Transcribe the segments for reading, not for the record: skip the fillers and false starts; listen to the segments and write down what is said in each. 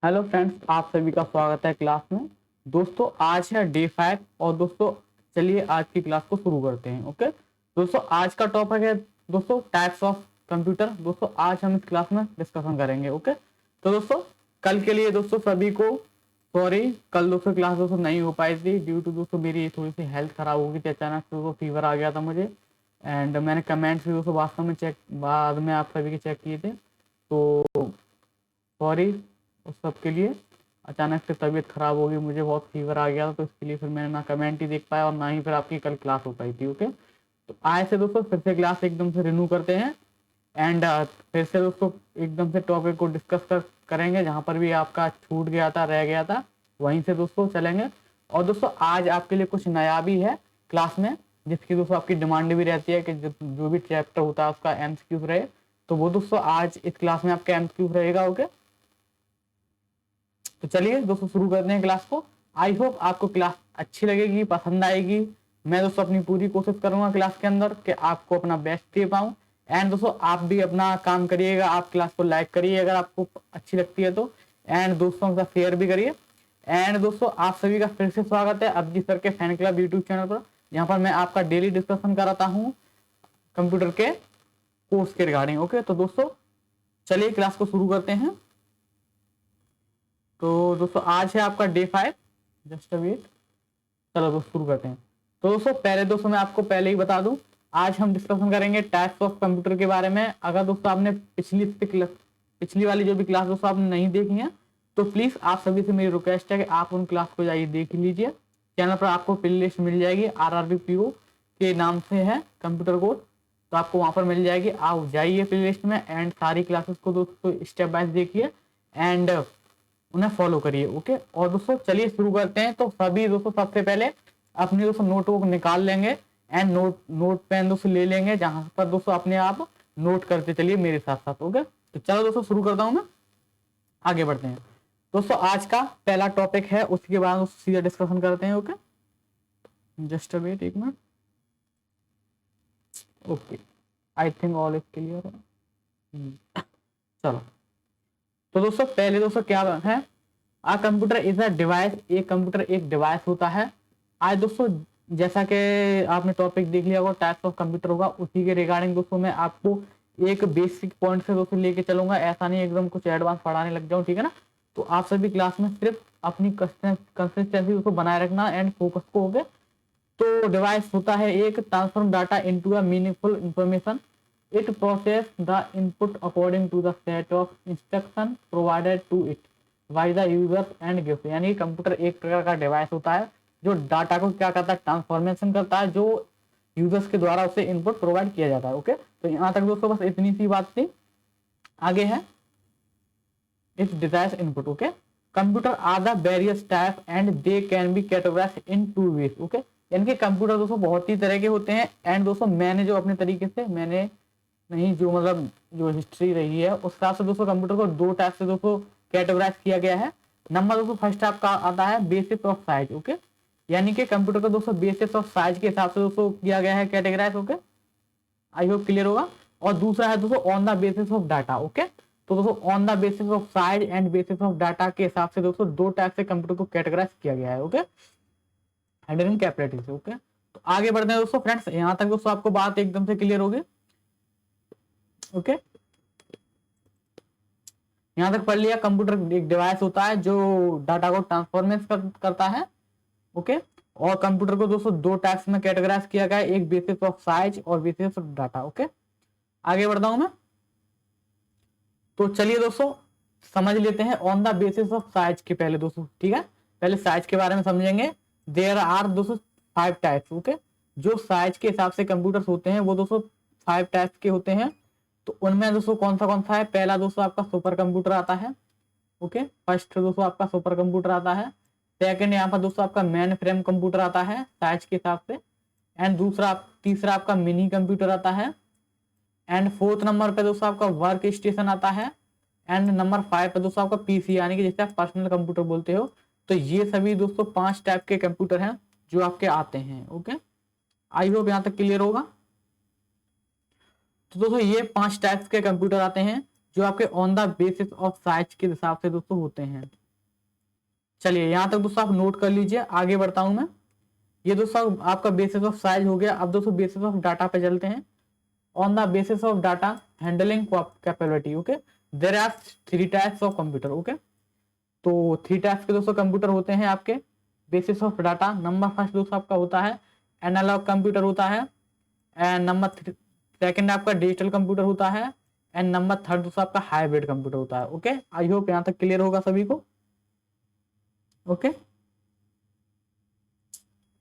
Hello friends, आप सभी का स्वागत है क्लास में। दोस्तों आज है डे 5 और दोस्तों चलिए आज की क्लास को शुरू करते हैं। ओके दोस्तों, आज का टॉपिक है दोस्तों टाइप्स ऑफ कंप्यूटर। दोस्तों आज हम इस क्लास में डिस्कशन करेंगे। ओके तो दोस्तों कल के लिए दोस्तों सभी को सॉरी, कल दोस्तों क्लास दोस्तों नहीं हो पाई थी ड्यू टू दोस्तों मेरी थोड़ी सी हेल्थ खराब हो गई थी। अचानक से दोस्तों फीवर आ गया था मुझे एंड मैंने कमेंट्स भी दोस्तों वास्तव में चेक बाद में आप सभी के चेक किए थे, तो सॉरी उस सब के लिए। अचानक से तबीयत खराब हो गई, मुझे बहुत फीवर आ गया था, तो इसके लिए फिर मैंने ना कमेंट ही देख पाया और ना ही फिर आपकी कल क्लास हो पाई थी। ओके तो आज से दोस्तों फिर से क्लास एकदम से रिन्यू करते हैं एंड फिर से दोस्तों एकदम से टॉपिक को डिस्कस करेंगे। जहाँ पर भी आपका छूट गया था, रह गया था, वहीं से दोस्तों चलेंगे। और दोस्तों आज आपके लिए कुछ नया भी है क्लास में, जिसकी दोस्तों आपकी डिमांड भी रहती है कि जो भी चैप्टर होता है उसका एमसीक्यूज रहे, तो वो दोस्तों आज इस क्लास में आपका एमसीक्यूज रहेगा। ओके तो चलिए दोस्तों शुरू करते हैं क्लास को। आई होप आपको क्लास अच्छी लगेगी, पसंद आएगी। मैं दोस्तों अपनी पूरी कोशिश करूंगा क्लास के अंदर कि आपको अपना बेस्ट दे पाऊं। एंड दोस्तों आप भी अपना काम करिएगा, आप क्लास को लाइक करिए अगर आपको अच्छी लगती है तो, एंड दोस्तों के साथ शेयर भी करिए। एंड दोस्तों आप सभी का फिर से स्वागत है अभिजीत सर के फैन क्लब यूट्यूब चैनल पर, जहाँ पर मैं आपका डेली डिस्कशन कराता हूँ कंप्यूटर के कोर्स के रिगार्डिंग। ओके तो दोस्तों चलिए क्लास को शुरू करते हैं। तो दोस्तों आज है आपका डे 5। जस्ट अ वेट, चलो दोस्तों शुरू करते हैं। तो दोस्तों पहले दोस्तों मैं आपको पहले ही बता दूं, आज हम डिस्कशन करेंगे टाइप्स ऑफ कंप्यूटर के बारे में। अगर दोस्तों आपने पिछली वाली जो भी क्लास दोस्तों आपने नहीं देखी है, तो प्लीज आप सभी से मेरी रिक्वेस्ट है कि आप उन क्लास को जाइए देख लीजिए। चैनल पर आपको प्ले लिस्ट मिल जाएगी, RRBPO के नाम से है कंप्यूटर कोर्स, तो आपको वहां पर मिल जाएगी। आप जाइए प्ले लिस्ट में एंड सारी क्लासेस को दोस्तों स्टेप बाय देखिए एंड उन्हें फॉलो करिए। ओके और दोस्तों चलिए शुरू करते हैं। तो सभी दोस्तों सबसे पहले अपनी दोस्तों नोटबुक निकाल लेंगे एंड नोट पेन दोस्तों ले लेंगे, जहां पर दोस्तों अपने आप नोट करते चलिए मेरे साथ साथ। ओके तो चलो दोस्तों शुरू करता हूं मैं, आगे बढ़ते हैं। दोस्तों आज का पहला टॉपिक है, उसके बाद सीधा डिस्कशन करते हैं। ओके जस्ट अ वेट, एक minute. Okay I think all is clear. चलो तो दोस्तों पहले दोस्तों क्या है, आ कंप्यूटर इज अ डिवाइस। एक कंप्यूटर एक डिवाइस होता है। आज दोस्तों जैसा कि आपने टॉपिक देख लिया होगा, टाइप्स ऑफ कंप्यूटर होगा, उसी के रिगार्डिंग दोस्तों मैं आपको एक बेसिक पॉइंट से दोस्तों लेके चलूंगा। ऐसा नहीं एकदम कुछ एडवांस पढ़ाने लग जाऊं, ठीक है ना। तो आप सभी क्लास में सिर्फ अपनी कंसिस्टेंसी उसको बनाए रखना एंड फोकस को। हो गए तो डिवाइस होता है एक transform data into a meaningful information. It process the input according to the set of instruction provided to it by the users and gift. यानी कंप्यूटर एक प्रकार का डिवाइस होता है जो डाटा को क्या करता है, ट्रांसफॉर्मेशन करता है, जो यूजर्स के द्वारा उसे इनपुट प्रोवाइड किया जाता है। ओके तो यहाँ तक दोस्तों बस इतनी सी बात थी। आगे है it desires input. Okay computer are the various type and they can be categorized in 2 ways. Okay यानी कि कंप्यूटर दोस्तों बहुत ही तरह के होते हैं एंड दोस्तों मैंने जो अपने तरीके से, मैंने नहीं जो मतलब जो हिस्ट्री रही है उस हिसाब से दोस्तों कंप्यूटर को 2 टाइप से दोस्तों कैटेगराइज किया गया है। नंबर दोस्तों फर्स्ट आपका आता है बेसिस ऑफ साइज। ओके यानी कि कंप्यूटर को दोस्तों बेसिस ऑफ साइज के हिसाब से दोस्तों किया गया है categorize. Okay I hope clear होगा। और दूसरा है दोस्तों on the basis of data. Okay तो दोस्तों on the basis of size and basis of data के हिसाब से दोस्तों 2 टाइप से कंप्यूटर को कैटेगराइज किया गया है। ओके हैंडलिंग कैपेबिलिटी से। ओके तो आगे बढ़ते हैं दोस्तों फ्रेंड्स, यहाँ तक दोस्तों आपको बात एकदम से क्लियर होगी। ओके यहाँ तक पढ़ लिया, कंप्यूटर एक डिवाइस होता है जो डाटा को ट्रांसफॉर्मेट करता है। ओके और कंप्यूटर को दोस्तों 2 टाइप्स में कैटेगराइज किया गया है, एक बेसिस ऑफ साइज और बेसिस ऑफ डाटा। ओके आगे बढ़ता हूं मैं। तो चलिए दोस्तों समझ लेते हैं on the basis of size के पहले दोस्तों, ठीक है। पहले साइज के बारे में समझेंगे। देयर आर दोस्तों 5 टाइप्स। ओके जो साइज के हिसाब से कंप्यूटर्स होते हैं वो दोस्तों 5 टाइप्स के होते हैं। तो उनमें दोस्तों कौन सा है, पहला दोस्तों आपका सुपर कंप्यूटर आता है। ओके फर्स्ट दोस्तों आपका सुपर कंप्यूटर आता है। सेकंड यहाँ पर दोस्तों आपका मेन फ्रेम कंप्यूटर आता है साइज के हिसाब से। एंड तीसरा आपका मिनी कंप्यूटर आता है। एंड फोर्थ नंबर पे दोस्तों आपका वर्क स्टेशन आता है। एंड नंबर 5 पे दोस्तों आपका पीसी, यानी कि जिसे आप पर्सनल कंप्यूटर बोलते हो। तो ये सभी दोस्तों 5 टाइप के कंप्यूटर हैं जो आपके आते हैं। ओके आई होप यहाँ तक क्लियर होगा। तो दोस्तों ये 5 टाइप्स के कंप्यूटर आते हैं जो आपके on the basis of size के हिसाब से दोस्तों होते हैं। चलिए यहाँ तक दोस्तों आप नोट कर लीजिए, आगे बढ़ता हूं मैं। ये दोस्तों आपका बेसिस ऑफ साइज हो गया। अब दोस्तों बेसिस ऑफ डाटा पे चलते हैं। On the basis of data handling capability, okay, there are 3 types of computer, okay. तो 3 टाइप्स के दोस्तों कंप्यूटर होते हैं आपके basis of data. Number first दोस्तों आपका होता है एनालॉग कंप्यूटर होता है, एंड नंबर सेकंड आपका डिजिटल कंप्यूटर होता है, एंड नंबर थर्ड दोस्तों आपका हाइब्रिड कंप्यूटर होता है, ओके। आई होप यहाँ तक क्लियर होगा सभी को, ओके।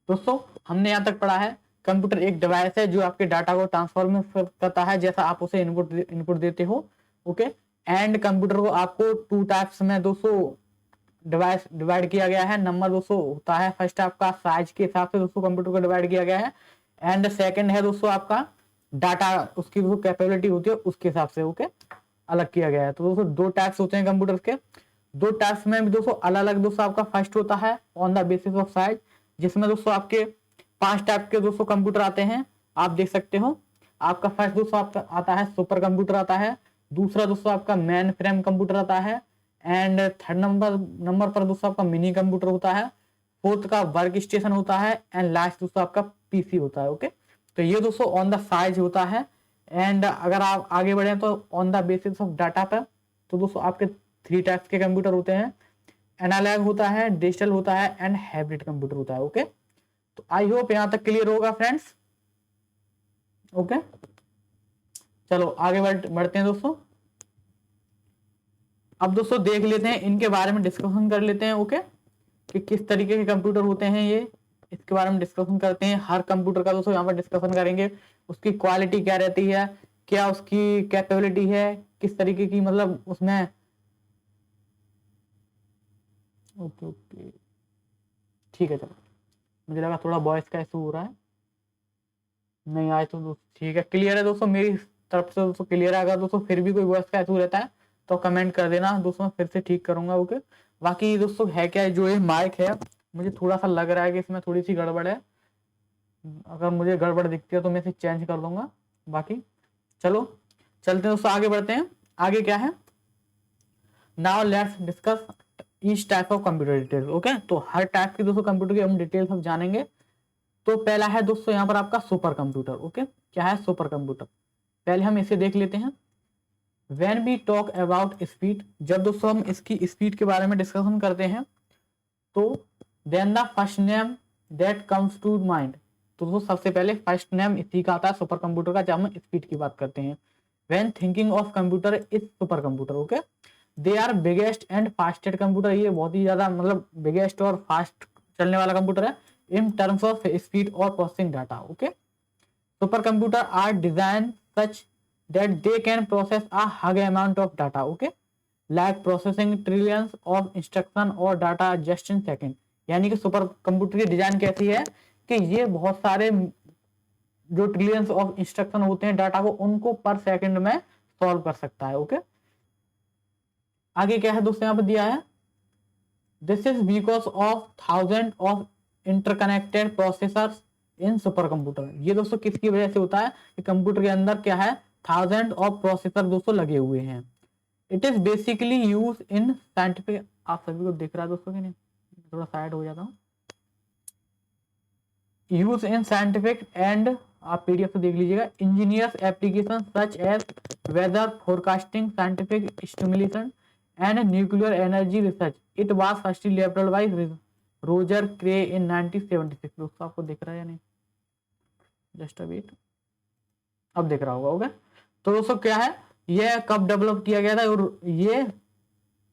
दोस्तों हमने यहाँ तक पढ़ा है कंप्यूटर एक डिवाइस है जो आपके डाटा को ट्रांसफॉर्म करता है जैसा आप उसे इनपुट देते हो, ओके। एंड कंप्यूटर को आपको 2 टाइप्स में दोस्तों डिवाइस डिवाइड किया गया है। नंबर दोस्तों होता है फर्स्ट आपका साइज के हिसाब से दोस्तों कंप्यूटर को डिवाइड किया गया है, एंड सेकंड है दोस्तों आपका डाटा उसकी जो कैपेबिलिटी होती है उसके हिसाब से, ओके, अलग किया गया है। तो दोस्तों 2 टाइप्स होते हैं कंप्यूटर के। 2 टाइप्स में भी दोस्तों अलग अलग दोस्तों आपका फर्स्ट होता है on the basis of size, जिसमें दोस्तों आपके 5 टाइप के दोस्तों कंप्यूटर आते हैं, आप देख सकते हो। आपका फर्स्ट दोस्तों आपका आता है सुपर कंप्यूटर आता है, दूसरा दोस्तों आपका मेन फ्रेम कंप्यूटर आता है, एंड थर्ड नंबर पर दोस्तों आपका मिनी कंप्यूटर होता है, फोर्थ का वर्क स्टेशन होता है, एंड लास्ट दोस्तों आपका पीसी होता है, ओके। तो ये दोस्तों ऑन द साइज होता है। एंड अगर आप आगे बढ़े तो on the basis of data पर, तो दोस्तों आपके 3 टाइप्स के कंप्यूटर होते हैं, एनालॉग होता है, डिजिटल होता है, एंड हाइब्रिड कंप्यूटर होता है, ओके। तो आई होप यहां तक क्लियर होगा फ्रेंड्स, ओके। चलो आगे बढ़ते हैं दोस्तों। अब दोस्तों देख लेते हैं इनके बारे में डिस्कशन कर लेते हैं, ओके, कि किस तरीके के कंप्यूटर होते हैं ये, इसके बारे में डिस्कशन करते हैं। हर कंप्यूटर का दोस्तों यहाँ पर डिस्कशन करेंगे, उसकी क्वालिटी क्या रहती है, क्या उसकी कैपेबिलिटी है, किस तरीके की मतलब उसमें, ओके ओके ठीक है। चलो मुझे लगा थोड़ा वॉइस का इशू हो रहा है, नहीं आए तो ठीक है, क्लियर है दोस्तों, मेरी तरफ से दोस्तों क्लियर है। अगर दोस्तों फिर भी कोई वॉइस का इशू रहता है तो कमेंट कर देना दोस्तों, फिर से ठीक करूंगा, ओके। बाकी दोस्तों है क्या, जो ये माइक है मुझे थोड़ा सा लग रहा है कि इसमें थोड़ी सी गड़बड़ है, अगर मुझे गड़बड़ दिखती है तो मैं इसे चेंज कर दूंगा। बाकी चलो चलते हैं दोस्तों, आगे बढ़ते हैं। आगे क्या है, now let's discuss each type of computer details, okay. तो हर टाइप की दोस्तों कंप्यूटर की हम डिटेल्स हम जानेंगे। तो पहला है दोस्तों यहाँ पर आपका सुपर कंप्यूटर, ओके। क्या है सुपर कंप्यूटर, पहले हम इसे देख लेते हैं। When we talk about speed, जब दोस्तों हम इसकी स्पीड के बारे में डिस्कशन करते हैं, तो then the first name that comes to mind, तो दोस्तों सबसे पहले फर्स्ट नेम इसी का आता है सुपर कंप्यूटर का, जब हम स्पीड की बात करते हैं। When thinking of computer is super computer, okay. They are biggest and fastest computer, ये बहुत ही ज्यादा मतलब बिगेस्ट और फास्ट चलने वाला कंप्यूटर है इन टर्म्स ऑफ स्पीड और processing data, okay. Super computer are design such that they can process a high amount of data, okay, like processing trillions of instruction or data just in second। यानी कि super computer की design कैसी है कि ये बहुत सारे जो ट्रिलियंस ऑफ इंस्ट्रक्शन होते हैं डाटा को, उनको पर सेकंड में सॉल्व कर सकता है, ओके। आगे क्या है दोस्तों यहाँ पर दिया है, this is because of 1000 of interconnected processors in super computer. ये दोस्तों किसकी वजह से होता है कि कंप्यूटर के अंदर क्या है 1000 ऑफ प्रोसेसर दोस्तों लगे हुए हैं। It is basically use in scientific, आप सभी को दिख रहा है दोस्तों कि नहीं, थोड़ा साइड हो जाता हूँ। यूज इन साइंटिफिक एंड, आप पीडीएफ से देख लीजिएगा, engineers application such as weather forecasting, scientific stimulation and nuclear energy research. It was firstly developed by Roger Cray in 1976। दोस्तों आपको दिख रहा है या नहीं, जस्ट अ वेट, अब दिख रहा होगा, ओके। तो दोस्तों क्या है, ये कब डेवलप किया गया था, और ये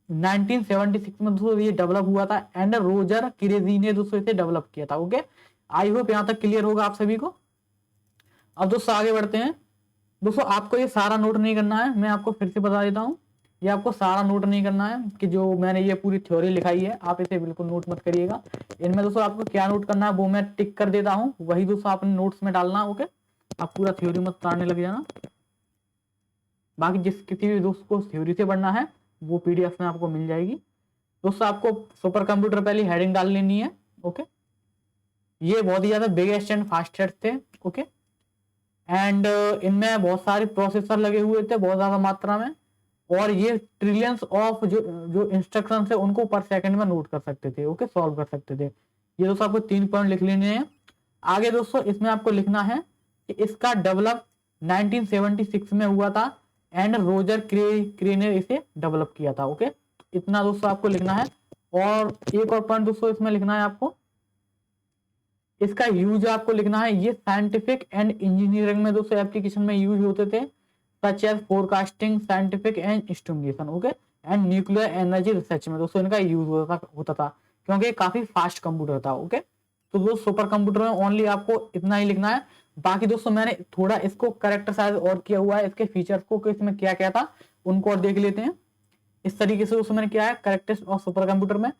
1976 में दोस्तों ये डेवलप हुआ था, एंड रोजर क्रेजी ने दोस्तों इसे डेवलप किया था, ओके। आई होप यहाँ तक क्लियर होगा आप सभी को। अब दोस्तों आगे बढ़ते हैं। दोस्तों आपको ये सारा नोट नहीं करना है, मैं आपको फिर से बता देता हूँ, ये आपको सारा नोट नहीं करना है कि जो मैंने ये पूरी थ्योरी लिखाई है आप इसे बिल्कुल नोट मत करिएगा। इनमें दोस्तों आपको क्या नोट करना है वो मैं टिक कर देता हूँ, वही दोस्तों आपने नोट्स में डालना, ओके। आप पूरा थ्योरी मत उतारने लग जाना। बाकी जिस किसी भी दोस्त को थ्योरी से पढ़ना है वो पीडीएफ में आपको मिल जाएगी। दोस्तों आपको सुपर कंप्यूटर पहले हेडिंग डाल लेनी है, ओके। ये बहुत ही ज्यादा बिगेस्ट एंड फास्टेस्ट थे, ओके। एंड इनमें बहुत सारे प्रोसेसर लगे हुए थे बहुत ज्यादा मात्रा में, और ये ट्रिलियंस ऑफ जो जो इंस्ट्रक्शन है उनको पर सेकंड में नोट कर सकते थे, ओके, सॉल्व कर सकते थे। ये दोस्तों आपको 3 पॉइंट लिख लेने हैं। आगे दोस्तों इसमें आपको लिखना है कि इसका डेवलप 1976 में हुआ था एंड रोजर क्रे ने इसे डेवलप किया था, ओके, इतना दोस्तों आपको लिखना है। और एक और पॉइंट दोस्तों इसमें लिखना है आपको, इसका यूज आपको लिखना है, ये साइंटिफिक एंड इंजीनियरिंग में दोस्तों एप्लीकेशन में यूज होते थे, such as forecasting, scientific and estimation, okay, and nuclear energy research में दोस्तों इनका यूज होता था, क्योंकि काफी फास्ट कंप्यूटर था, ओके। तो दोस्तों सुपर कंप्यूटर में ओनली आपको इतना ही लिखना है। बाकी दोस्तों मैंने थोड़ा इसको करेक्टराइज और किया हुआ है, इसके फीचर्स को, इसमें क्या क्या था उनको और देख लेते हैं। इस तरीके से दोस्तों मैंने किया है करेक्टर्स और सुपर कंप्यूटर में।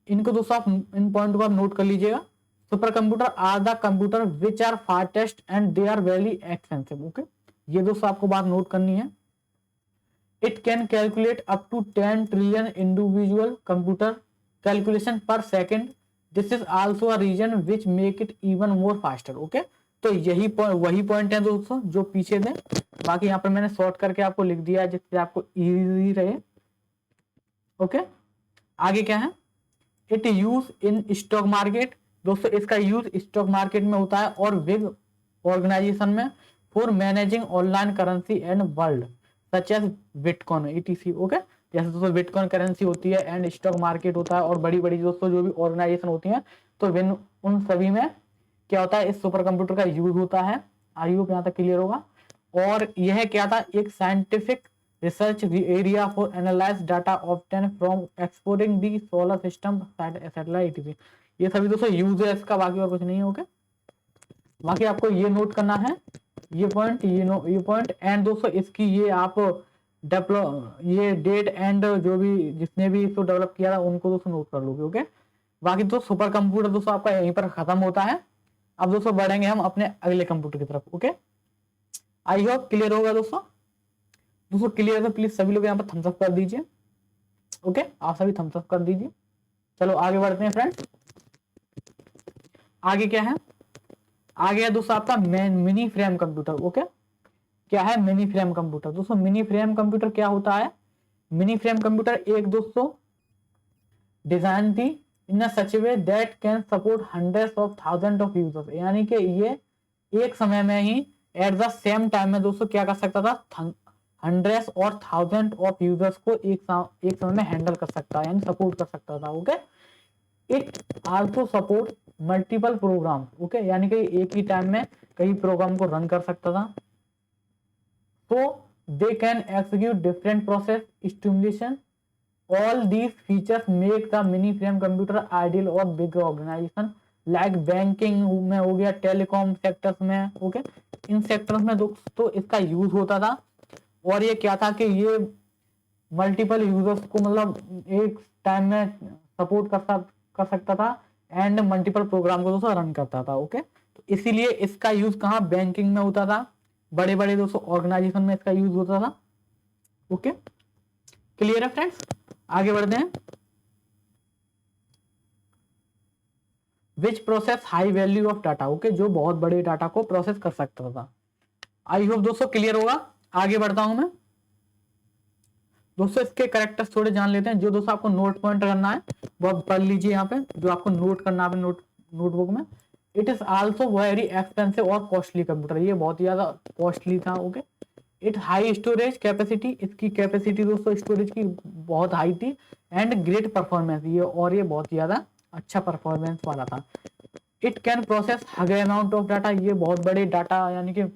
इनको दोस्तों आप इन पॉइंट को आप नोट कर लीजिएगा। Super computer are the computer which are fastest and they are very expensive, okay, ये दोस्तों आपको बात नोट करनी है। It can calculate up to 10 trillion individual computer calculation per second, this is also a reason which make it even more faster, okay. तो यही वही point है दोस्तों जो पीछे थे, बाकी यहाँ पर मैंने शॉर्ट करके आपको लिख दिया है जिससे आपको इजी रहे, ओके। आगे क्या है, it use in stock market, दोस्तों इसका यूज स्टॉक मार्केट में होता है और बिग ऑर्गेनाइजेशन में for managing online currency and world such as bitcoin ETC, okay. जैसे दोस्तों बिटकॉइन करेंसी होती है एंड स्टॉक मार्केट होता है और बड़ी बड़ी दोस्तों जो भी ऑर्गेनाइजेशन होती है, तो उन सभी में क्या होता है, इस सुपर कंप्यूटर का यूज होता है। आई होप यहाँ तक क्लियर होगा। और यह क्या था, एक scientific research the area for analyze data obtained from exploring the solar system satellite, ये सभी दोस्तों यूज है इसका, बाकी और कुछ नहीं है, ओके। बाकी आपको ये नोट करना है, ये पॉइंट, ये पॉइंट, एंड दोस्तों इसकी ये आप ये डेट एंड जो भी जिसने भी इसको डेवलप किया था उनको दोस्तों नोट कर लोगे, ओके। बाकी तो सुपर कंप्यूटर दोस्तों आपका यहीं पर खत्म होता है। अब दोस्तों बढ़ेंगे हम अपने अगले कंप्यूटर की तरफ, ओके। आई होप क्लियर होगा दोस्तों। दोस्तों क्लियर है, प्लीज सभी लोग यहाँ पर थम्स अप कर दीजिए, ओके, आप सभी थम्स अप कर दीजिए। चलो आगे बढ़ते हैं फ्रेंड्स। आगे क्या है, आगे है दोस्तों आपका मिनी फ्रेम कंप्यूटर, ओके। क्या है मिनी फ्रेम कंप्यूटर, दोस्तों मिनी फ्रेम कंप्यूटर क्या होता है, मिनी फ्रेम कंप्यूटर एक दोस्तों डिजाइन थी in such way that can support hundreds of thousand of users, यानी कि ये एक समय में ही एट द सेम टाइम में दोस्तों क्या कर सकता था, हंड्रेड्स और थाउजेंड ऑफ यूजर्स को एक समय में हैंडल कर सकता है, यानी सपोर्ट कर सकता था, okay. It also support multiple program, okay, यानी कि एक ही टाइम में कई प्रोग्राम को रन कर सकता था। तो they can execute different process stimulation, all these features make the mini frame computer ideal और बिग ऑर्गेनाइजेशन लाइक बैंकिंग में हो गया, टेलीकॉम सेक्टर्स में, ओके, इन सेक्टर्स में दोस्तों इसका यूज होता था। और ये क्या था कि ये मल्टीपल यूजर्स को मतलब एक टाइम में सपोर्ट कर सकता था एंड मल्टीपल प्रोग्राम को दोस्तों रन करता था, ओके। तो इसीलिए इसका यूज कहाँ, बैंकिंग में होता था, बड़े बड़े दोस्तों ऑर्गेनाइजेशन में इसका यूज होता था, ओके। क्लियर है फ्रेंड्स, आगे बढ़ते हैं। Which process high value of data, okay, जो बहुत बड़े डाटा को प्रोसेस कर सकता था। आई होप दोस्तों क्लियर होगा। आगे बढ़ता हूं मैं दोस्तों, इसके करेक्टर्स थोड़े जान लेते हैं। जो दोस्तों आपको नोट पॉइंट करना है वो आप पढ़ लीजिए यहाँ पे, जो आपको नोट करना है नोटबुक में। It is also very expensive और कॉस्टली कंप्यूटर, ये बहुत ही ज्यादा कॉस्टली था, okay. It high storage capacity, इसकी कैपेसिटी दोस्तों स्टोरेज की बहुत हाई थी, एंड ग्रेट परफॉर्मेंस, ये और ये बहुत ज्यादा अच्छा परफॉर्मेंस वाला था। It can process high amount of data, ये बहुत बड़े डाटा, यानी कि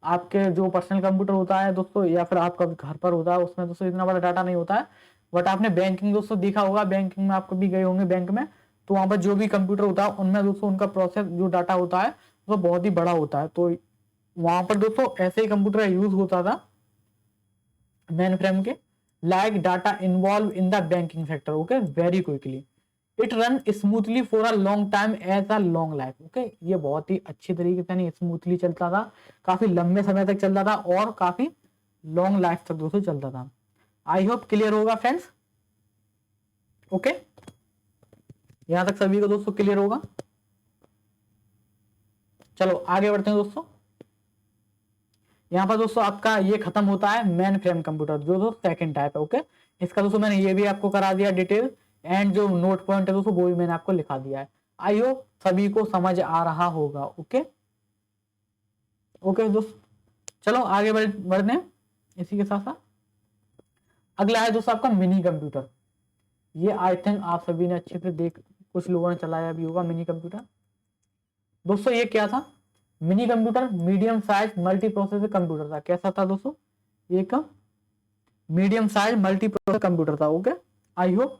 आपके जो पर्सनल कंप्यूटर होता है दोस्तों या फिर आपका घर पर होता है उसमें दोस्तों इतना बड़ा डाटा नहीं होता है, बट आपने बैंकिंग दोस्तों देखा होगा, बैंकिंग में आप कभी गए होंगे बैंक में, तो वहां पर जो भी कंप्यूटर होता है उनमें दोस्तों उनका प्रोसेस जो डाटा होता है वो बहुत ही बड़ा होता है। तो वहां पर दोस्तों ऐसे ही कंप्यूटर यूज होता था मेन फ्रेम के, like data involve in the banking sector, okay, very quickly. It run smoothly for a long time as a long life, okay, ये बहुत ही अच्छी तरीके से नहीं स्मूथली चलता था, काफी लंबे समय तक चलता था और काफी लॉन्ग लाइफ तक दोस्तों चलता था। आई होप क्लियर होगा फ्रेंड्स, ओके, यहां तक सभी को दोस्तों क्लियर होगा। चलो आगे बढ़ते हैं दोस्तों। यहाँ पर दोस्तों आपका ये खत्म होता है मेन फ्रेम कंप्यूटर, जो दोस्तों सेकंड टाइप है। ओके, इसका दोस्तों मैंने ये भी आपको करा दिया डिटेल, एंड जो नोट पॉइंट है दोस्तों वो भी मैंने आपको लिखा दिया है। आई होप सभी को समझ आ रहा होगा। ओके ओके दोस्तों, चलो आगे बढ़ने इसी के साथ साथ अगला है दोस्तों आपका मिनी कंप्यूटर। ये आई थिंक आप सभी ने अच्छे से कुछ लोगों ने चलाया भी होगा मिनी कंप्यूटर। दोस्तों ये क्या था, mini computer medium size multi processor computer था। कैसा था दोस्तों, एक medium size multi processor computer था। Okay, I hope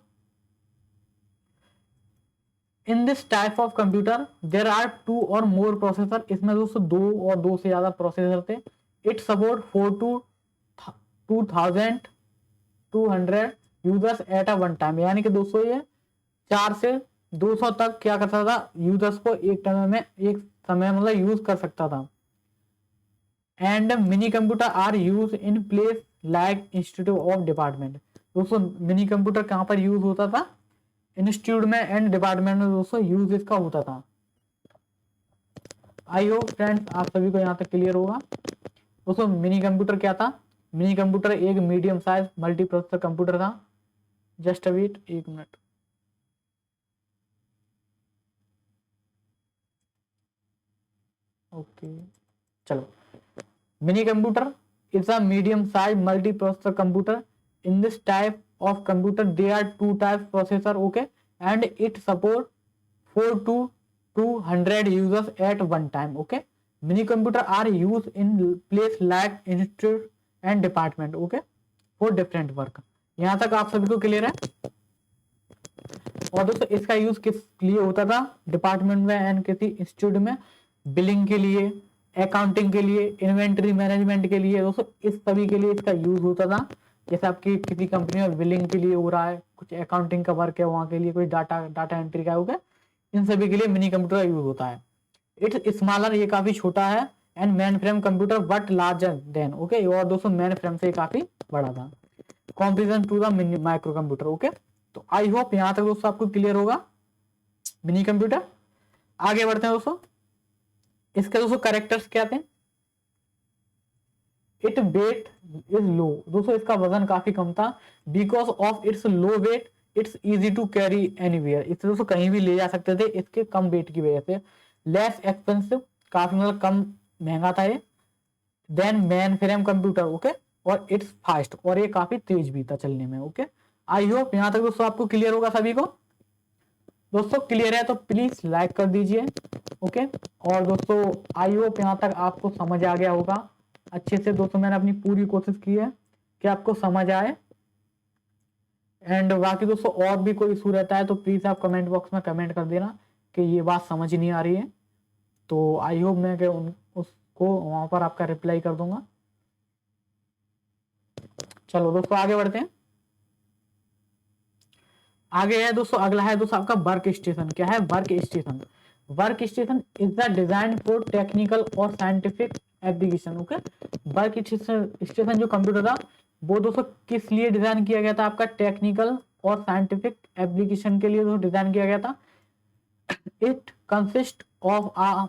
in this type of computer there are 2 or more processor. इसमें दोस्तों 2 और 2 से ज्यादा प्रोसेसर थे। It support 4 to 2200 users at a one time, यानी कि दोस्तों ये 4 से 200 तक क्या करता था, यूजर्स को एक समय मतलब यूज कर सकता था। And mini computer are use in place like institute of department. दोस्तों मिनी कंप्यूटर कहाँ पर यूज होता था, इंस्टीट्यूट में एंड डिपार्टमेंट में दोस्तों यूज इसका होता था। आई होप फ्रेंड्स आप सभी को यहाँ तक क्लियर होगा। दोस्तों मिनी कंप्यूटर क्या था, मिनी कंप्यूटर एक medium size multi processor computer था। जस्ट अ वेट, एक मिनट। ओके चलो, mini computer is a medium size multi-processor computer. In this type of computer there are 2 types processor, okay, and it support 4 to 200 users at one time. Okay, mini computer are used in place like institute and department, okay, for different work. यहाँ तक आप सभी को clear है। और दोस्तों इसका use किस लिए होता था, डिपार्टमेंट में एंड किसी इंस्टीट्यूट में बिलिंग के लिए, अकाउंटिंग के लिए, इन्वेंटरी मैनेजमेंट के लिए, दोस्तों इस सभी के लिए इसका यूज होता था। जैसे आपकी किसी कंपनी में बिलिंग के लिए हो रहा है, कुछ अकाउंटिंग का वर्क है, वहां के लिए कोई डाटा एंट्री का होगा, इन सभी के लिए मिनी कंप्यूटर का यूज होता है। इट्स स्मॉलर, ये काफी छोटा है, and main frame computer but larger than, okay, और दोस्तों मेन फ्रेम से काफी बड़ा था comparison to the micro computer. Okay, तो आई होप यहाँ तक दोस्तों आपको क्लियर होगा मिनी कंप्यूटर। आगे बढ़ते हैं दोस्तों, इसके दोस्तों कैरेक्टर्स क्या थे। इट वेट इज लो, दोस्तों इसका वजन काफी कम था। Because of its low weight it's easy to carry anywhere, इसे दोस्तों कहीं भी ले जा सकते थे इसके कम वेट की वजह से। लेस एक्सपेंसिव, काफी मतलब कम महंगा था ये, then main frame computer, okay, और इट्स फास्ट, और ये काफी तेज भी था चलने में। ओके, आई होप यहाँ तक दोस्तों आपको क्लियर होगा सभी को। दोस्तों क्लियर है तो प्लीज लाइक कर दीजिए। ओके, और दोस्तों आई होप यहाँ तक आपको समझ आ गया होगा अच्छे से। दोस्तों मैंने अपनी पूरी कोशिश की है कि आपको समझ आए। एंड बाकी दोस्तों और भी कोई इशू रहता है तो प्लीज आप कमेंट बॉक्स में कमेंट कर देना कि ये बात समझ नहीं आ रही है, तो आई होप मैं उसको वहां पर आपका रिप्लाई कर दूंगा। चलो दोस्तों आगे बढ़ते हैं। आगे है दोस्तों, अगला है दोस्तों आपका वर्क स्टेशन। क्या है work station, work station is the design for technical or scientific application. Okay, work station जो कंप्यूटर था वो दोस्तों किस लिए डिजाइन किया गया था, आपका टेक्निकल और साइंटिफिक एप्लीकेशन के लिए दोस्तों डिजाइन किया गया था। It consist of a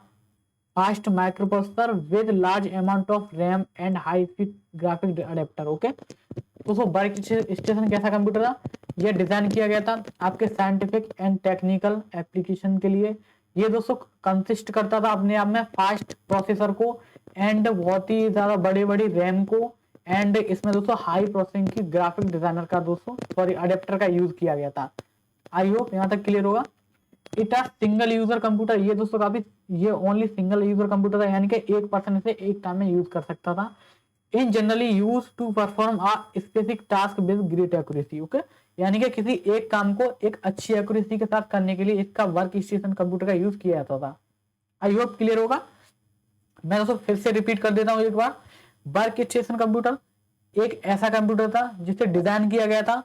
fast microprocessor with large amount of RAM and high speed graphic adapter. Okay, दोस्तों वर्क स्टेशन कैसा कंप्यूटर था, यह डिजाइन किया गया था आपके साइंटिफिक एंड टेक्निकल एप्लीकेशन के लिए। ये दोस्तों कंसिस्ट करता था अपने आप में फास्ट प्रोसेसर को एंड बहुत ही ज्यादा बड़ी बड़ी रैम को, एंड इसमें दोस्तों हाई प्रोसेसिंग की ग्राफिक डिजाइनर का दोस्तों सॉरी अडेप्टर का यूज किया गया था। आई होप यहाँ तक क्लियर होगा। It a single user computer, ये दोस्तों काफी ये ओनली सिंगल यूजर कंप्यूटर था, यानी कि एक पर्सन इसे एक टाइम में यूज कर सकता था। In generally use to perform a specific task with great accuracy. Okay, यानी कि किसी एक काम को एक अच्छी एक्यूरेसी के साथ करने के लिए इसका वर्क स्टेशन कंप्यूटर का यूज किया जाता था। आई होप क्लियर होगा। मैं दोस्तों फिर से रिपीट कर देता हूं एक बार। वर्क स्टेशन कंप्यूटर एक ऐसा कंप्यूटर था जिसे डिजाइन किया गया था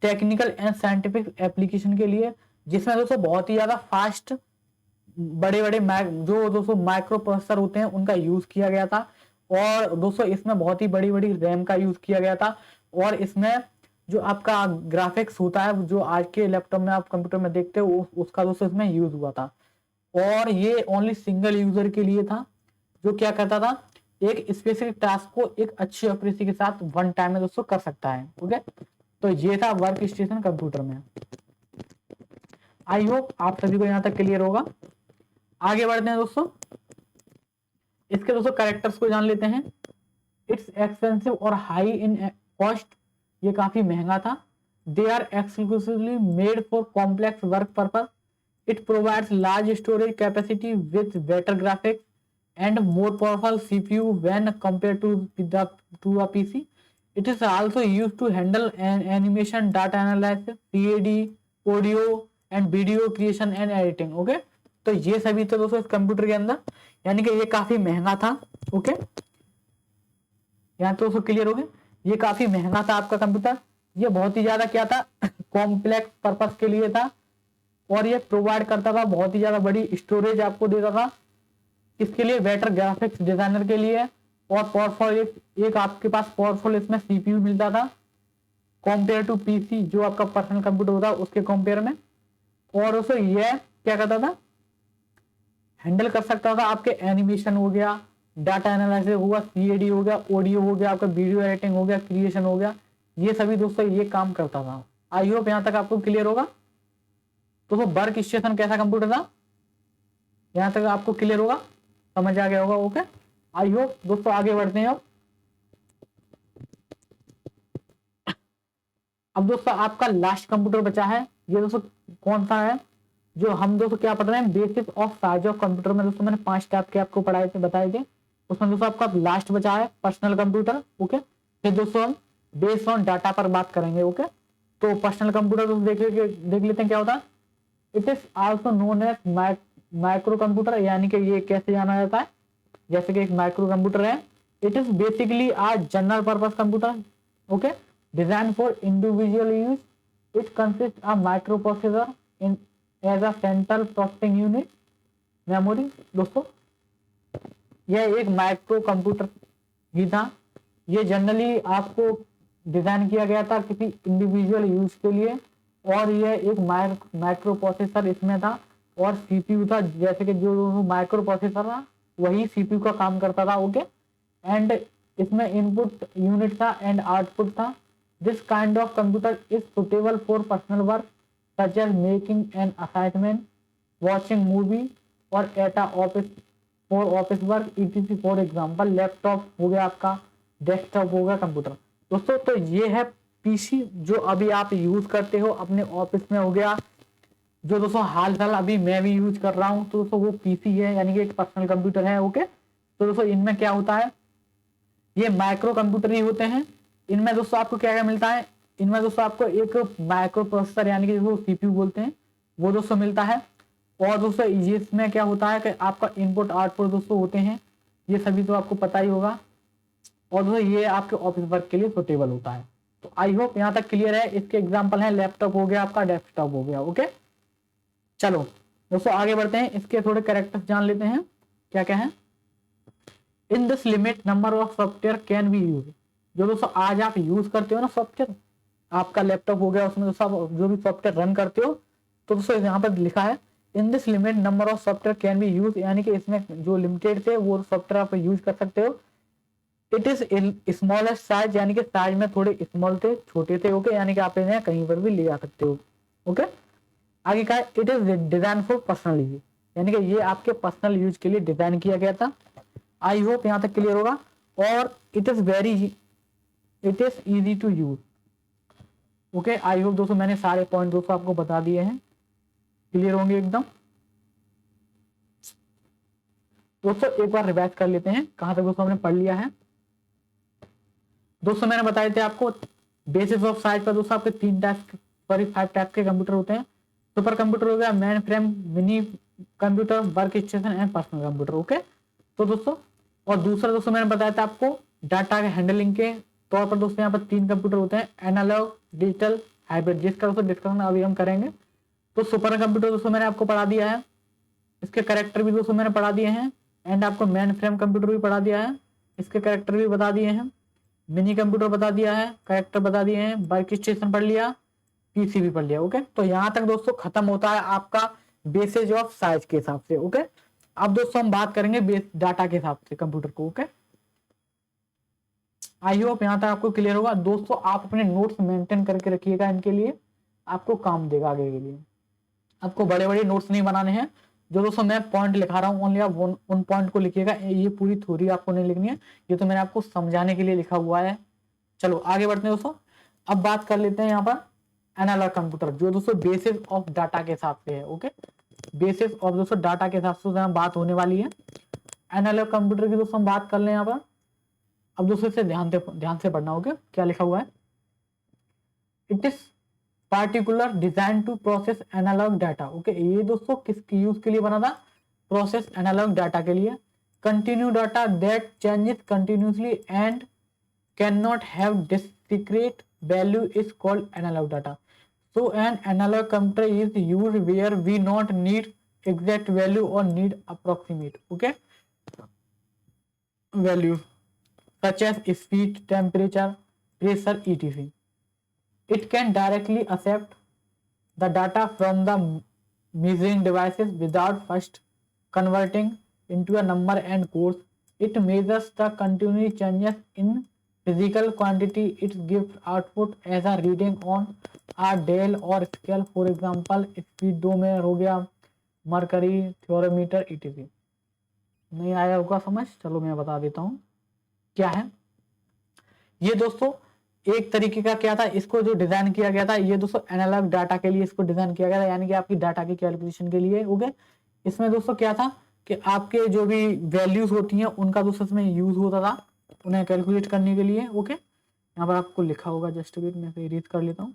टेक्निकल एंड साइंटिफिक एप्लीकेशन के लिए, जिसमें दोस्तों बहुत ही ज्यादा फास्ट बड़े बड़े जो दोस्तों माइक्रो प्रोसेसर होते हैं उनका यूज किया गया था, और दोस्तों इसमें बहुत ही बड़ी बड़ी रैम का यूज किया गया था, और इसमें जो आपका ग्राफिक्स होता है जो आज के लैपटॉप में आप कंप्यूटर में देखते हो उसका दोस्तों इसमें यूज हुआ था। और ये ओनली सिंगल यूजर के लिए था जो क्या करता था, एक स्पेसिफिक टास्क को एक अच्छी एक्यूरेसी के साथ वन टाइम में दोस्तों कर सकता है। ओके, तो ये था वर्क स्टेशन कंप्यूटर में। आई होप आप सभी को यहाँ तक क्लियर होगा। आगे बढ़ते हैं दोस्तों, इसके दोस्तों कैरेक्टर्स को जान लेते हैं। इट्स एक्सपेंसिव और हाई इन कॉस्ट, ये काफी महंगा था। They are exclusively made for complex work purpose. It provides large storage capacity with better graphics and more powerful CPU when compared to a PC. It is also used to handle animation, data analysis, CAD, audio and video creation and editing. Okay, तो ये सभी तो दोस्तों इस computer के अंदर, यानी कि ये काफी महंगा था। ओके, यहाँ तो दोस्तों क्लियर हो गए, ये काफी महंगा था आपका कंप्यूटर। ये बहुत ही ज्यादा क्या था, कॉम्प्लेक्स पर्पस के लिए था, और ये प्रोवाइड करता था बहुत ही ज्यादा बड़ी स्टोरेज आपको देता था। इसके लिए बेटर ग्राफिक्स डिजाइनर के लिए, और पावरफुल एक आपके पास पावरफुल इसमें सीपीयू मिलता था कंपेयर टू पीसी, जो आपका पर्सनल कंप्यूटर होता है उसके कंपेयर में। और उसे यह क्या करता था, हैंडल कर सकता था आपके एनिमेशन हो गया, डाटा एनालिसिस होगा, सीएडी हो गया, ऑडियो हो गया, आपका वीडियो एडिटिंग हो गया, क्रिएशन हो गया, ये सभी दोस्तों ये काम करता था। आई होप यहाँ तक आपको क्लियर होगा। दोस्तों वर्क स्टेशन कैसा कंप्यूटर था, यहाँ तक आपको क्लियर होगा, समझ आ गया होगा। ओके, आई होप दोस्तों आगे बढ़ते हैं। अब दोस्तों आपका लास्ट कंप्यूटर बचा है, ये दोस्तों कौन सा है, जो हम दोस्तों क्या पढ़ रहे हैं, basis of size of computer में दोस्तों मैंने 5 टाइप के आपको पढ़ाए थे, बताए थे। उसमें दोस्तों आपका लास्ट बचा है पर्सनल कंप्यूटर। ओके, फिर दोस्तों हम बेस्ड ऑन डाटा पर बात करेंगे। ओके, तो पर्सनल कंप्यूटर दोस्तों देख लेते हैं क्या होता है। It is also known as micro computer, यानी कि ये कैसे जाना जाता है, जैसे कि एक माइक्रो कंप्यूटर है। It is basically a general purpose computer. Okay, design for individual use. It consist of micro processor in as a central processing unit memory. दोस्तों यह एक माइक्रो कंप्यूटर ही था, ये जनरली आपको डिजाइन किया गया था किसी इंडिविजुअल यूज के लिए, और यह एक माइक्रो प्रोसेसर इसमें था, और सीपीयू था, जैसे कि जो माइक्रो प्रोसेसर था वही सीपीयू का काम करता था। ओके, एंड इसमें इनपुट यूनिट था एंड आउटपुट था। This kind of computer is suitable for personal work such as making an assignment, watching movie, or at office for office work etc। For example laptop हो गया, आपका desktop हो गया computer. दोस्तों तो ये है पीसी जो अभी आप यूज करते हो अपने ऑफिस में, हो गया जो दोस्तों हाल फिलहाल अभी मैं भी यूज कर रहा हूं, तो दोस्तों वो पीसी है, यानी कि एक पर्सनल कंप्यूटर है। ओके, तो दोस्तों इनमें क्या होता है, ये माइक्रो कंप्यूटर ही होते हैं। इनमें दोस्तों आपको क्या क्या मिलता है, इनमें दोस्तों आपको एक माइक्रो प्रोसेसर यानी कि जो सीपीयू बोलते हैं वो दोस्तों मिलता है। और दोस्तों इसमें क्या होता है कि आपका इनपुट आउटपुट दोस्तों होते हैं, ये सभी तो आपको पता ही होगा। और दोस्तों ये आपके ऑफिस वर्क के लिए सुटेबल होता है। तो आई होप यहाँ तक क्लियर है। इसके एग्जाम्पल है लैपटॉप हो गया, आपका डेस्कटॉप हो गया। ओके, चलो दोस्तों आगे बढ़ते हैं, इसके थोड़े कैरेक्टर्स जान लेते हैं क्या क्या है। In this limit number of software can be use, जो दोस्तों आज आप यूज करते हो ना सॉफ्टवेयर, आपका लैपटॉप हो गया, उसमें दोस्तों आप जो भी सॉफ्टवेयर रन करते हो, तो दोस्तों यहाँ पर लिखा है in this limit number of software can be use, यानी कि इसमें जो लिमिटेड थे वो सॉफ्टवेयर आप यूज कर सकते हो। इट इज स्मॉलेस्ट साइज, यानी कि साइज में थोड़े स्मॉल थे, छोटे थे। ओके, यानी कि आप इन्हें कहीं पर भी ले जा सकते हो। ओके, आगे का it is design for personal use, यानी कि ये आपके पर्सनल यूज के लिए डिजाइन किया गया था। आई होप यहाँ तक क्लियर होगा। और it is easy to use. Okay, I hope दोस्तों मैंने सारे पॉइंट दोस्तों आपको बता दिए हैं, क्लियर होंगे एकदम। दोस्तों एक बार रिवाइज कर लेते हैं कहां तक दोस्तों हमने पढ़ लिया है। दोस्तों मैंने बताए थे आपको बेसिस ऑफ साइज पर दोस्तों आपके 3 टाइप 5 टाइप के कंप्यूटर होते हैं। सुपर कंप्यूटर हो गया, main frame, mini computer, work station and personal computer. Okay, तो दोस्तों और दूसरा दोस्तों मैंने बताया था आपको डाटा के हैंडलिंग के तौर पर दोस्तों यहाँ पर 3 कंप्यूटर होते हैं, एनालॉग, डिजिटल, हाइब्रिड, जिसका दोस्तों डिस्कशन अभी हम करेंगे। तो सुपर कंप्यूटर दोस्तों मैंने आपको पढ़ा दिया है, इसके कैरेक्टर भी दोस्तों मैंने पढ़ा दिए हैं, एंड आपको मेन फ्रेम कंप्यूटर भी पढ़ा दिया है, इसके कैरेक्टर भी बता दिए हैं, मिनी कंप्यूटर बता दिया है, कैरेक्टर बता दिए हैं, वर्क स्टेशन पढ़ लिया, पीसी भी पढ़ लिया। ओके, तो यहाँ तक दोस्तों खत्म होता है आपका बेसिस ऑफ साइज के हिसाब से। ओके, अब दोस्तों हम बात करेंगे बेस डाटा के हिसाब से कंप्यूटर को। ओके, आई होप यहाँ तक आपको क्लियर होगा। दोस्तों आप अपने नोट्स मेंटेन करके रखिएगा, इनके लिए आपको काम देगा आगे के लिए। आपको बड़े बड़े नोट्स नहीं बनाने हैं। जो दोस्तों मैं पॉइंट लिखा रहा हूँ ओनली आप उन पॉइंट को लिखिएगा, ये पूरी थ्योरी आपको नहीं लिखनी है, ये तो मैंने आपको समझाने के लिए लिखा हुआ है। चलो आगे बढ़ते हैं दोस्तों। अब बात कर लेते हैं यहाँ पर एनालॉग कंप्यूटर, जो दोस्तों बेसिस ऑफ डाटा के हिसाब से है। ओके, बेसिस ऑफ दोस्तों डाटा के हिसाब से बात होने वाली है एनालॉग कंप्यूटर की। दोस्तों हम बात कर लें यहाँ पर। अब दोस्तों इसे ध्यान से पढ़ना होगा क्या लिखा हुआ है। It is particular design to process analog data. Okay, ये दोस्तों किसकी यूज के लिए बना था? प्रोसेस एनालॉग डाटा के लिए। Continue data that changes continuously and can not have discrete value is called analog data. So an analog computer is used where we not need exact value or need approximate okay value such as speed, temperature, pressure, etc. It can directly accept the data from the measuring devices without first converting into a number and codes. It measures the continuous changes in physical quantity. It gives output as a reading on a dial or scale. For example, speedometer हो गया, mercury, thermometer, etc. नहीं आया होगा समझ? चलो मैं बता देता हूँ क्या है ये। दोस्तों एक तरीके का क्या था, इसको जो डिजाइन किया गया था ये दोस्तों एनालॉग डाटा के लिए इसको डिजाइन किया गया था, यानी कि आपकी डाटा की कैलकुलेशन के लिए। ओके, इसमें दोस्तों क्या था कि आपके जो भी वैल्यूज होती हैं उनका दोस्तों इसमें यूज होता था उन्हें कैलकुलेट करने के लिए। ओके, यहाँ पर आपको लिखा होगा, जस्ट वेट मैं रीड कर लेता हूँ।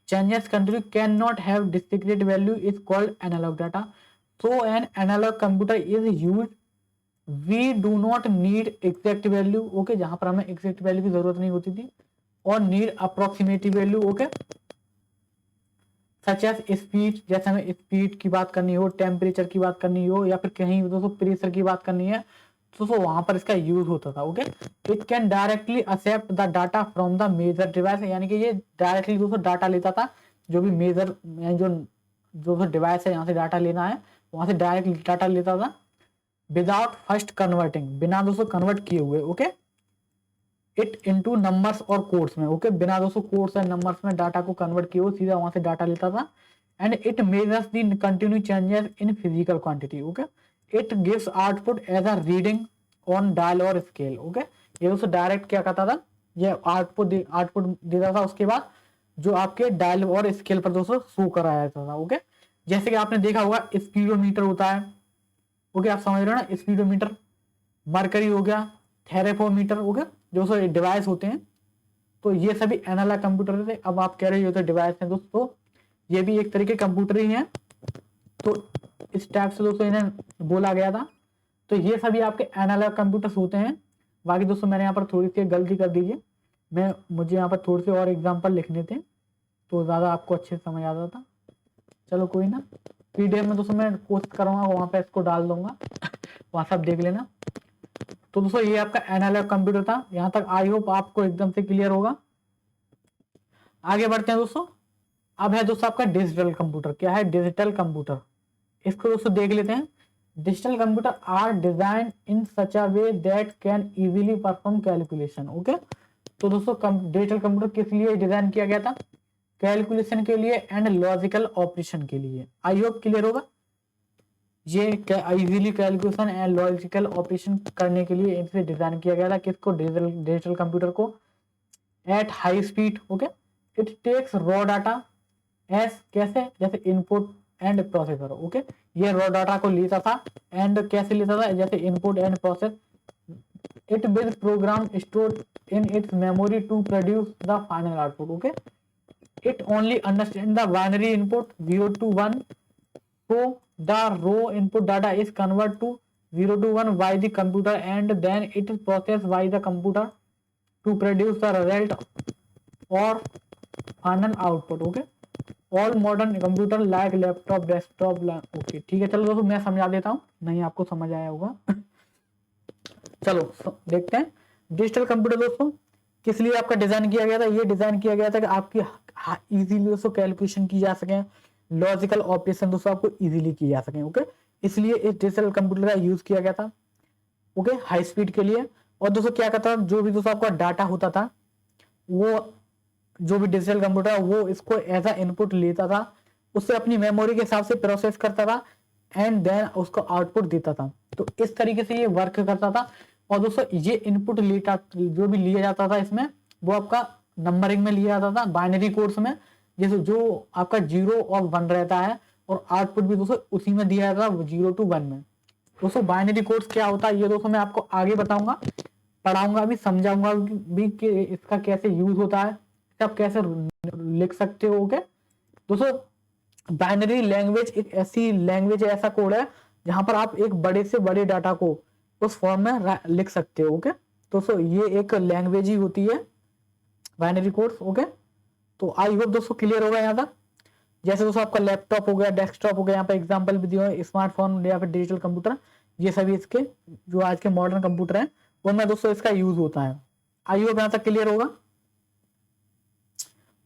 Changes continue can not have discrete value is called analog data. So an analog computer is used we do not need exact value. Okay, जहां पर हमें एग्जैक्ट वैल्यू की जरूरत नहीं होती थी, or need approximative value. Okay, such as speed, जैसे हमें स्पीड की बात करनी हो, टेम्परेचर की बात करनी हो, या फिर कहीं दोस्तों प्रेशर की बात करनी है तो वहां पर इसका यूज होता था। Okay, it can directly accept the data from the measure device, यानी कि ये डायरेक्टली दोस्तों डाटा लेता था, जो भी मेजर जो डिवाइस है यहाँ से डाटा लेना है वहां से डायरेक्ट डाटा लेता था विदाउट फर्स्ट कन्वर्टिंग, बिना दोस्तों कन्वर्ट किए हुए। ओके, इट इनटू नंबर्स और कोड्स में। ओके, बिना दोस्तों कोड्स एंड नंबर्स में डाटा को कन्वर्ट किए हुए सीधा वहां से डाटा लेता था। And it measures the continue changes in physical quantity. Okay, it gives output as a reading on dial or scale. Okay, ये दोस्तों डायरेक्ट क्या करता था, ये आउटपुट देता था, उसके बाद जो आपके डायल और स्केल पर दोस्तों शो कराया जाता था। ओके, जैसे कि आपने देखा होगा स्पीडोमीटर होता है। ओके, आप समझ रहे हो ना, स्पीडोमीटर, मरकरी हो गया, थेरेपोमीटर हो गया, जो सो डिवाइस होते हैं, तो ये सभी एनालॉग कंप्यूटर थे। अब आप कह रहे हो तो डिवाइस हैं दोस्तों, ये भी एक तरीके कंप्यूटर ही है, तो इस टाइप से दोस्तों इन्हें बोला गया था। तो ये सभी आपके एनालॉग कंप्यूटर्स होते हैं। बाकी दोस्तों मैंने यहाँ पर थोड़ी सी गलती कर दीजिए, मुझे यहाँ पर थोड़े से और एग्जाम्पल लिखने थे तो ज़्यादा आपको अच्छे से समझ आता था। चलो कोई ना, पीडीएफ में दोस्तों मैं कोशिश करूँगा वहाँ पे इसको डाल दूंगा, वहाँ सब देख लेना। तो दोस्तों ये आपका एनालॉग कंप्यूटर था, यहाँ तक आई होप आपको एकदम से क्लियर होगा। आगे बढ़ते हैं दोस्तों। अब है दोस्तों आपका डिजिटल कंप्यूटर। क्या है डिजिटल कंप्यूटर, इसको दोस्तों देख लेते हैं। Digital computer are design in such a way that can easily perform calculation. Okay, तो दोस्तों डिजिटल कंप्यूटर किस लिए डिजाइन किया गया था? कैलकुलेशन के लिए एंड लॉजिकल ऑपरेशन के लिए। आई होप क्लियर होगा। ये easily calculation and logical operation करने के लिए इसे डिजाइन किया गया था। किसको? डिजिटल कंप्यूटर को। At high speed. Okay, it takes raw data as, कैसे? जैसे इनपुट एंड प्रोसेसर। ओके, ये रॉ डाटा को लेता था एंड कैसे लेता था? जैसे input and process. It will program store in its memory to produce the final output. Okay, it only understand the binary input 0 to 1, so the raw input data is converted to 0 to 1 by the computer and then it is processed by the computer to produce the result or final output. Okay, all modern computer like laptop, desktop, okay, ठीक है। चलो दोस्तों मैं समझा देता हूँ, नहीं आपको समझ आया होगा। चलो देखते हैं डिजिटल कंप्यूटर दोस्तों किस लिए आपका डिजाइन किया गया था। ये डिजाइन किया गया था कि आपकी इजीली दोस्तों कैलकुलेशन की जा सके, लॉजिकल ऑपरेशन दोस्तों आपको इजीली की जा सके। ओके, इसलिए इस डिजिटल कंप्यूटर का यूज किया गया था। ओके, हाई स्पीड के लिए, और दोस्तों क्या करता था, जो भी दोस्तों आपका डाटा होता था, वो जो भी डिजिटल कंप्यूटर है वो इसको एज अ इनपुट लेता था, उससे अपनी मेमोरी के हिसाब से प्रोसेस करता था एंड देन उसको आउटपुट देता था। तो इस तरीके से ये वर्क करता था। और दोस्तों ये इनपुट लेटा जो भी लिया जाता था इसमें, वो आपका नंबरिंग में लिया जाता था, बाइनरी कोड्स में, जैसे जो आपका 0 और 1 रहता है, और आउटपुट भी दोस्तों उसी में दिया जाता है 0 to 1 में। दोस्तों बाइनरी कोड्स क्या होता है ये दोस्तों मैं आपको आगे बताऊंगा, पढ़ाऊंगा भी, समझाऊंगा भी कि इसका कैसे यूज होता है, आप कैसे लिख सकते हो। ओके दोस्तों, बाइनरी लैंग्वेज एक ऐसी लैंग्वेज है, ऐसा कोड है जहां पर आप एक बड़े से बड़े डाटा को उस फॉर्म में लिख सकते हो। ओके दोस्तों, ये एक लैंग्वेज ही होती है बाइनरी कोड्स। ओके तो आई होप दोस्तों क्लियर होगा यहाँ तक। जैसे दोस्तों आपका लैपटॉप हो गया, डेस्कटॉप हो गया, यहाँ पे एग्जांपल भी दिया है, स्मार्टफोन या फिर डिजिटल कंप्यूटर, ये सभी इसके जो आज के मॉडर्न कंप्यूटर हैं उनमें दोस्तों इसका यूज होता है। आई होप यहाँ तक क्लियर होगा।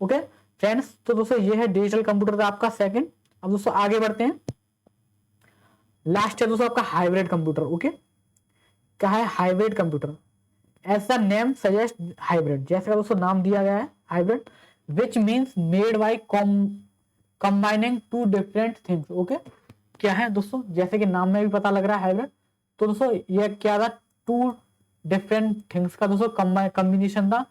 ओके फ्रेंड्स, तो दोस्तों ये है डिजिटल कंप्यूटर का आपका सेकंड। अब दोस्तों आगे बढ़ते हैं, लास्ट है दोस्तों आपका हाइब्रिड कंप्यूटर। ओके क्या है hybrid computer? As the name suggest hybrid, जैसे दोस्तों नाम दिया गया है hybrid, which means made by combining two different things. Okay क्या है दोस्तों, जैसे कि नाम में भी पता लग रहा है हाइब्रिड, तो दोस्तों ये क्या था, टू डिफरेंट थिंग्स का दोस्तों कॉम्बिनेशन था।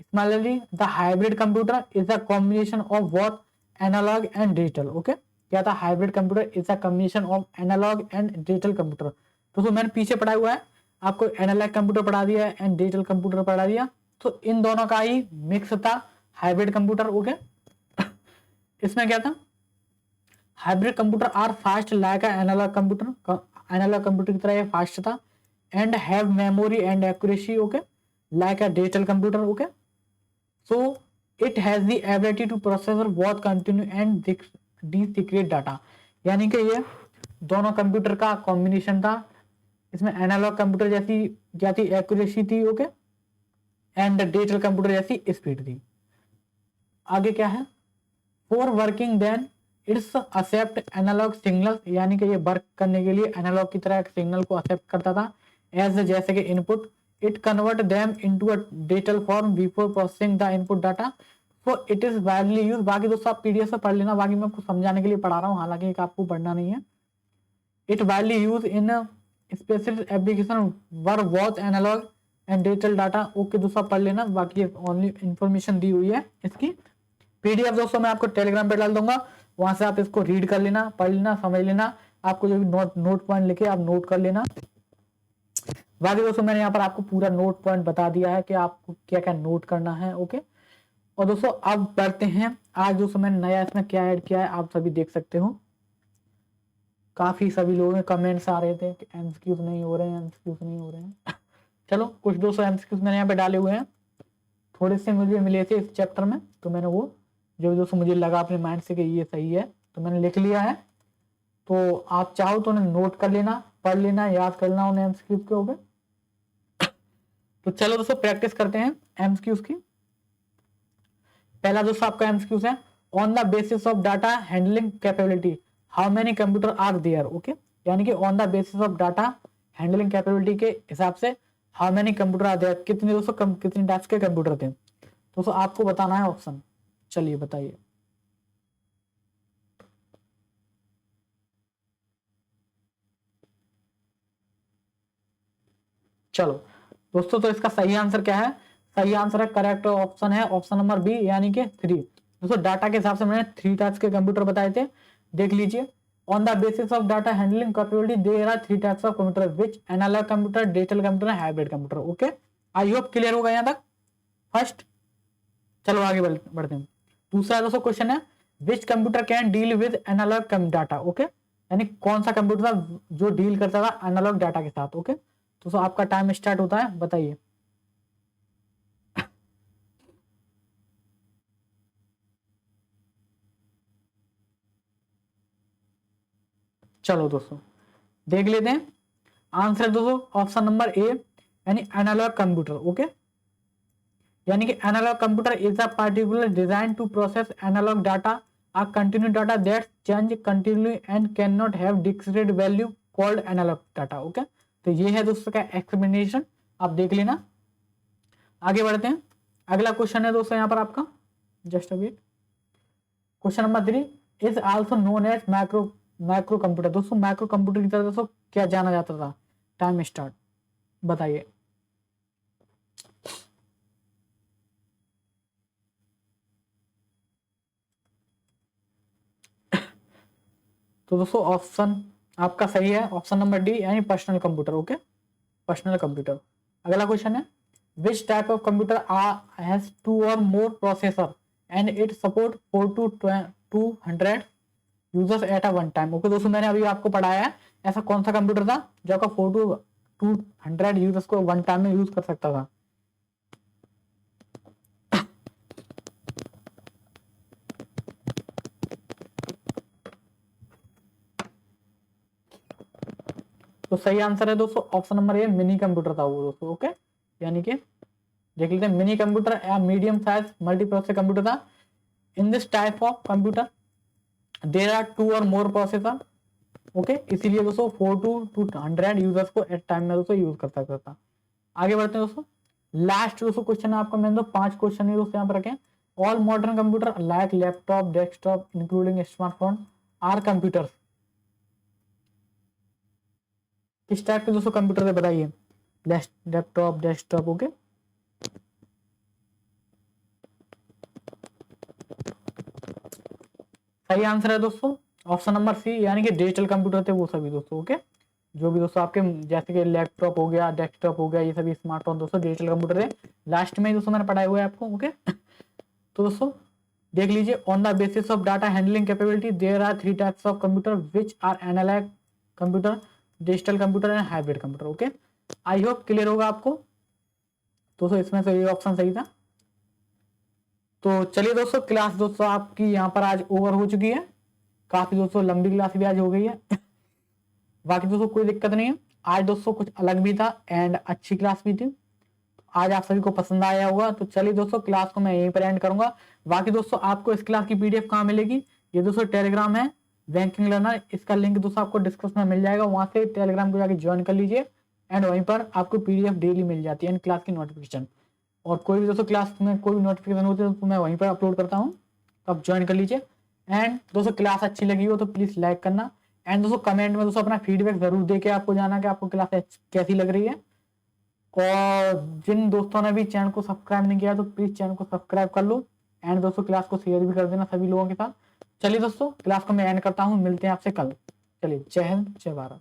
Similarly, the hybrid computer is a combination of both analog and digital. Okay, क्या था hybrid computer? Is a combination of analog and digital computer. दोस्तों मैंने पीछे पढ़ा हुआ है, आपको एनालॉग कंप्यूटर पढ़ा दिया है एंड डिजिटल कंप्यूटर पढ़ा दिया, तो इन दोनों का ही मिक्स था हाइब्रिड कंप्यूटर। ओके इसमें क्या था, hybrid computer are fast like analog computer, analog computer की तरह ये फास्ट था, and have memory and accuracy okay like a digital computer. Okay so it has the ability to process both continue and deseparate data, यानी कि ये दोनों computer का combination था। इसमें एनालॉग कंप्यूटर जैसी एक्यूरेसी थी ओके, एंड डिजिटल कंप्यूटर जैसी स्पीड थी। आगे क्या है, for working then it's accept analog signal, यानी कि ये वर्क करने के लिए एनालॉग की तरह एक सिग्नल को एक्सेप्ट करता था एज जैसे कि input. It convert them into a digital form before processing the input data. So it is widely used। बाकी दोस्तों आप पीडीएफ से पढ़ लेना, बाकी मैं आपको समझाने के लिए पढ़ा रहा हूँ, हालांकि आपको पढ़ना नहीं है। It widely used in a specific application where both analog and digital data। Okay दोस्तों पढ़ लेना, बाकी ओनली इंफॉर्मेशन दी हुई है इसकी। पीडीएफ दोस्तों मैं आपको टेलीग्राम पे डाल दूंगा, वहां से आप इसको रीड कर लेना, पढ़ लेना, समझ लेना, आपको जो भी नोट पॉइंट लिखे आप नोट कर लेना। बाकी दोस्तों मैंने यहाँ पर आपको पूरा नोट पॉइंट बता दिया है कि आपको क्या क्या नोट करना है। ओके और दोस्तों अब बढ़ते हैं, आज दोस्तों मैंने नया इसमें क्या ऐड किया है आप सभी देख सकते हो। काफी सभी लोगों के कमेंट्स आ रहे थे कि एमसीक्यूज नहीं हो रहे हैं, एमसीक्यूज नहीं हो रहे हैं। चलो कुछ दोस्तों एमसीक्यूज मैंने यहाँ पे डाले हुए हैं, थोड़े से मुझे मिले थे इस चैप्टर में, तो मैंने वो जो दोस्तों मुझे लगा अपने माइंड से कि ये सही है तो मैंने लिख लिया है। तो आप चाहो तो उन्हें नोट कर लेना, पढ़ लेना, याद कर लेना उन्हें एमसीक्यूज के। ओके तो चलो दोस्तों प्रैक्टिस करते हैं एमसीक्यूज की। पहला दोस्तों आपका एमसीक्यूज है, on the basis of data handling capability how many computer are there. Okay यानी कि on the basis of data handling capability के हिसाब से how many computer are there, कितने दोस्तों कितने टाइप्स के कंप्यूटर थे दोस्तों आपको बताना है ऑप्शन। चलिए बताइए। चलो दोस्तों तो इसका सही आंसर क्या है, सही आंसर है, करेक्ट ऑप्शन है ऑप्शन नंबर बी यानी कि 3। दोस्तों डाटा के हिसाब से मैंने 3 टाइप्स के कंप्यूटर बताए थे, देख लीजिए। On the basis of data handling capability there are 3 types of computer which analog computer, digital computer, hybrid computer. Okay I hope clear होगा यहाँ तक फर्स्ट। चलो आगे बढ़ते हैं। दूसरा दोस्तों क्वेश्चन है, which computer can deal with analog data. Okay यानी कौन सा कंप्यूटर था जो डील करता था एनालॉग डाटा के साथ। ओके तो आपका टाइम स्टार्ट होता है, बताइए। चलो दोस्तों देख लेते हैं आंसर दोस्तों ऑप्शन नंबर ए यानी एनालॉग कंप्यूटर। ओके यानी कि analog computer is a particular design to process analog data, a continue data that change continuously and can not have discrete value called analog data. Okay तो ये है दोस्तों का explanation आप देख लेना। आगे बढ़ते हैं, अगला क्वेश्चन है दोस्तों यहाँ पर आपका, just a wait. Question number 3 is also known as micro computer. दोस्तों माइक्रो कंप्यूटर की तरह दोस्तों क्या जाना जाता था? टाइम स्टार्ट, बताइए। तो दोस्तों ऑप्शन आपका सही है, ऑप्शन नंबर डी यानी personal computer. Okay, personal computer. अगला क्वेश्चन है which type of computer has 2 or more processor and it support 4 to 200 users at a one time. Okay दोस्तों, मैंने अभी आपको पढ़ाया है ऐसा कौन सा कंप्यूटर था जो आपका 4 to 200 यूजर्स को वन टाइम में यूज कर सकता था। तो सही आंसर है दोस्तों option number A, mini computer था वो दोस्तों। ओके, यानी कि देख लेते हैं, मिनी कंप्यूटर या medium size multi processor computer था। In this type of computer there are 2 or more processor. Okay, इसीलिए दोस्तों 4 to 200 यूजर्स को एट टाइम में दोस्तों यूज कर सकता था। आगे बढ़ते हैं दोस्तों, लास्ट दोस्तों क्वेश्चन है आपका, मैंने तो 5 क्वेश्चन है दोस्तों यहाँ पर रखे। All modern computer like laptop desktop including smartphone are computers. किस टाइप के दोस्तों कंप्यूटर है बताइए? Laptop desktop. ओके, सही आंसर है दोस्तों ऑप्शन नंबर सी, यानी कि डिजिटल कंप्यूटर थे वो सभी दोस्तों। ओके, जो भी दोस्तों आपके जैसे कि लैपटॉप हो गया, डेस्कटॉप हो गया, ये सभी स्मार्टफोन दोस्तों डिजिटल कंप्यूटर है। लास्ट में दोस्तों मैंने पढ़ाया हुआ है आपको। ओके, तो दोस्तों देख लीजिए, on the basis of data handling capability there are 3 types of computer which are analog computer, digital computer and hybrid computer. Okay, I hope clear होगा आपको। दोस्तों इसमें से ये ऑप्शन सही था। तो चलिए दोस्तों, क्लास दोस्तों आपकी यहाँ पर आज ओवर हो चुकी है। काफी दोस्तों लंबी क्लास भी आज हो गई है। बाकी दोस्तों कोई दिक्कत नहीं है, आज दोस्तों कुछ अलग भी था एंड अच्छी क्लास भी थी। आज आप सभी को पसंद आया होगा। तो चलिए दोस्तों, क्लास को मैं यहीं पर एंड करूंगा। बाकी दोस्तों आपको इस क्लास की पीडीएफ कहाँ मिलेगी? ये दोस्तों टेलीग्राम है बैंकिंग लर्नर, इसका लिंक दोस्तों आपको डिस्क्रिप्शन में मिल जाएगा, वहां से टेलीग्राम को जाकर ज्वाइन कर लीजिए एंड वहीं पर आपको पीडीएफ डेली मिल जाती है एंड क्लास की नोटिफिकेशन। और कोई भी दोस्तों क्लास में कोई भी नोटिफिकेशन होती है तो मैं वहीं पर अपलोड करता हूँ, तो आप ज्वाइन कर लीजिए। एंड दोस्तों क्लास अच्छी लगी हो तो प्लीज लाइक करना एंड दोस्तों कमेंट में दोस्तों अपना फीडबैक जरूर दे के आपको जाना कि आपको क्लास कैसी लग रही है। और जिन दोस्तों ने भी चैनल को सब्सक्राइब नहीं किया तो प्लीज चैनल को सब्सक्राइब कर लो एंड दोस्तों क्लास को शेयर भी कर देना सभी लोगों के साथ। चलिए दोस्तों, क्लास को मैं एंड करता हूँ, मिलते हैं आपसे कल। चलिए, जय हिंद जय भारत।